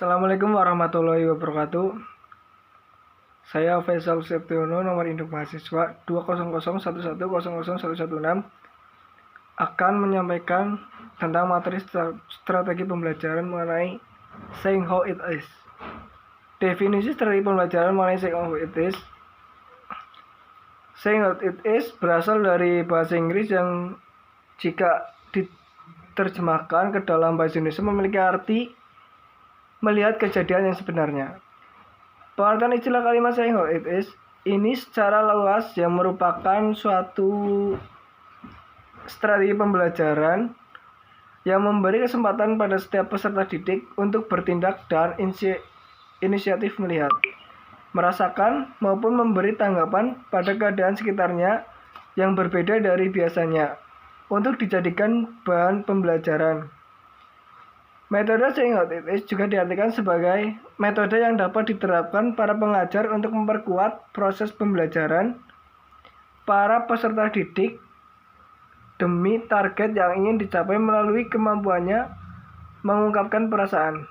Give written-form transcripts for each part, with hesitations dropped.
Assalamualaikum warahmatullahi wabarakatuh. Saya Faisal Septiono, nomor induk mahasiswa 20011000116 akan menyampaikan tentang materi strategi pembelajaran mengenai saying how it is. Definisi strategi pembelajaran mengenai saying how it is. Saying how it is berasal dari bahasa Inggris yang jika diterjemahkan ke dalam bahasa Indonesia memiliki arti melihat kejadian yang sebenarnya. Pengertian istilah kalimat saying how it is ini secara luas yang merupakan suatu strategi pembelajaran yang memberi kesempatan pada setiap peserta didik untuk bertindak dan inisiatif melihat, merasakan maupun memberi tanggapan pada keadaan sekitarnya yang berbeda dari biasanya untuk dijadikan bahan pembelajaran. Metode saying how it is juga diartikan sebagai metode yang dapat diterapkan para pengajar untuk memperkuat proses pembelajaran para peserta didik demi target yang ingin dicapai melalui kemampuannya mengungkapkan perasaan.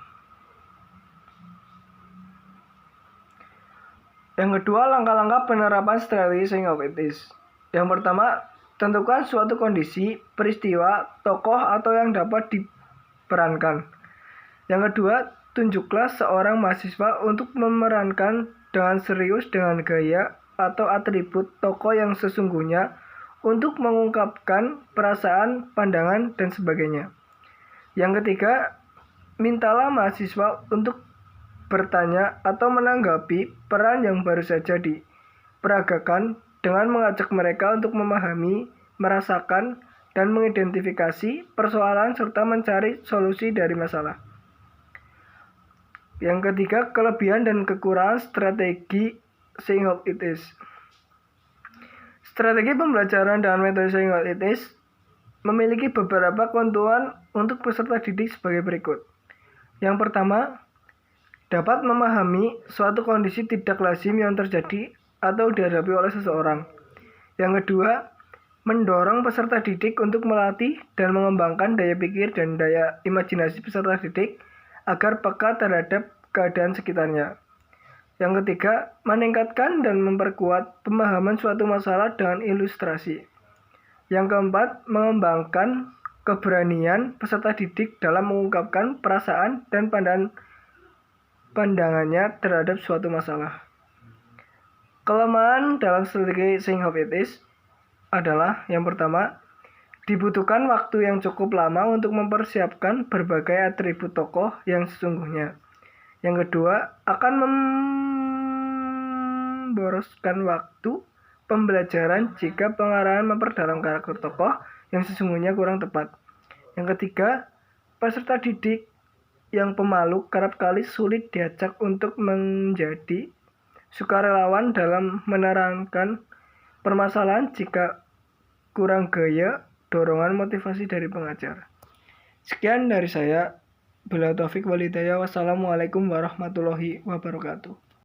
Yang kedua, langkah-langkah penerapan strategi saying how it is. Yang pertama, tentukan suatu kondisi, peristiwa, tokoh atau yang dapat diperankan. Yang kedua, tunjuklah seorang mahasiswa untuk memerankan dengan serius dengan gaya atau atribut tokoh yang sesungguhnya untuk mengungkapkan perasaan, pandangan, dan sebagainya. Yang ketiga, mintalah mahasiswa untuk bertanya atau menanggapi peran yang baru saja diperagakan dengan mengajak mereka untuk memahami, merasakan, dan mengidentifikasi persoalan serta mencari solusi dari masalah. Yang ketiga, kelebihan dan kekurangan strategi saying how it is. Strategi pembelajaran dengan metode saying how it is memiliki beberapa keuntungan untuk peserta didik sebagai berikut. Yang pertama, dapat memahami suatu kondisi tidak lazim yang terjadi atau dihadapi oleh seseorang. Yang kedua, mendorong peserta didik untuk melatih dan mengembangkan daya pikir dan daya imajinasi peserta didik agar peka terhadap keadaan sekitarnya. Yang ketiga, meningkatkan dan memperkuat pemahaman suatu masalah dengan ilustrasi. Yang keempat, mengembangkan keberanian peserta didik dalam mengungkapkan perasaan dan pandangannya terhadap suatu masalah. Kelemahan dalam strategi saying how it is adalah yang pertama, dibutuhkan waktu yang cukup lama untuk mempersiapkan berbagai atribut tokoh yang sesungguhnya. Yang kedua, akan memboroskan waktu pembelajaran jika pengarahan memperdalam karakter tokoh yang sesungguhnya kurang tepat. Yang ketiga, peserta didik yang pemalu kerap kali sulit diajak untuk menjadi sukarelawan dalam menerangkan permasalahan jika kurang gaya, dorongan, motivasi dari pengajar. Sekian dari saya. Bila taufik walhidayah. Wassalamualaikum warahmatullahi wabarakatuh.